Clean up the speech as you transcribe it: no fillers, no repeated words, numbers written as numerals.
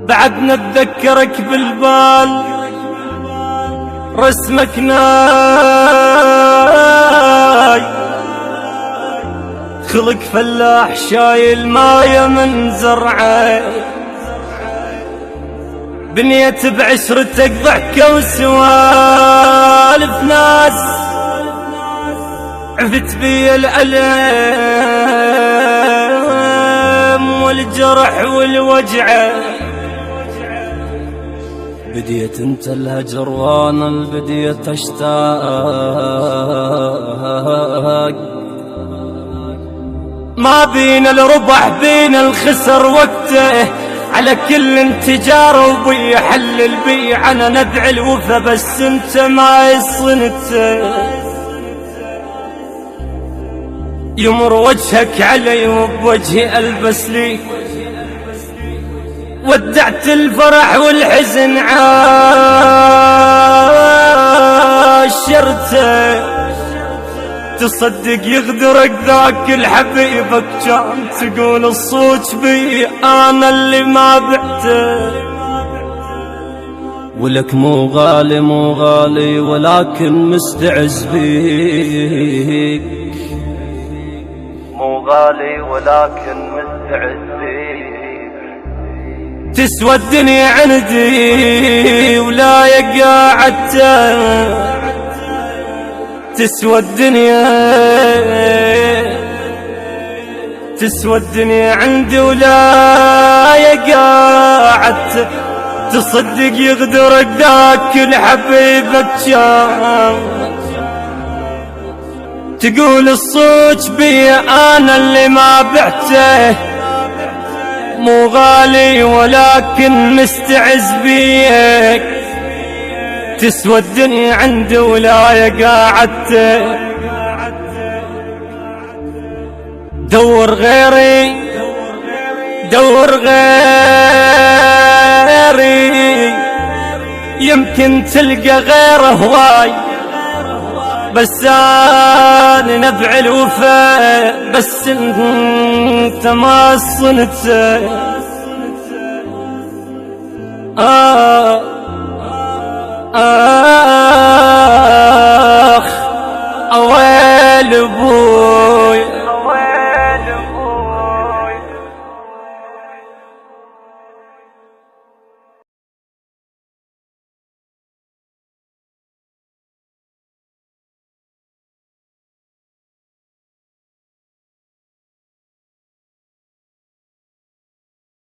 بعدنا اتذكرك بالبال، رسمك ناي، خلق فلاح شايل مايه من زرعه، بنيت بعشرتك ضحكة وسوالف ناس، عفت بي الألم والجرح والوجعة، بديت انت الهجر وانا البديت اشتاق، ما بين الربح بين الخسر وقته، على كل تجارة وبي حل البيع، انا ندعي الوفا بس انت ما يصنته، يمر وجهك علي وبوجهي البس لي، ودعت الفرح والحزن عاشرته، تصدق يغدرك ذاك الحبيبك كان، تقول الصوت بي انا اللي ما بعته، ولك مو غالي مو غالي ولكن مستعز بيك، مو غالي ولكن مستعز بيك، تسوى الدنيا عندي ولا يقعدته، تسوى الدنيا تسوى الدنيا عندي ولا يقعدته، تصدق يغدرك ذاك الحبيبك كان، تقول الصوت بي انا اللي ما بعته، مو غالي ولكن مستعز بيك، تسوى الدنيا عندي ولا يقعدته، دور غيري دور غيري يمكن تلقى غيره هواي، بس انا نبع الوفا بس انت ما صنته،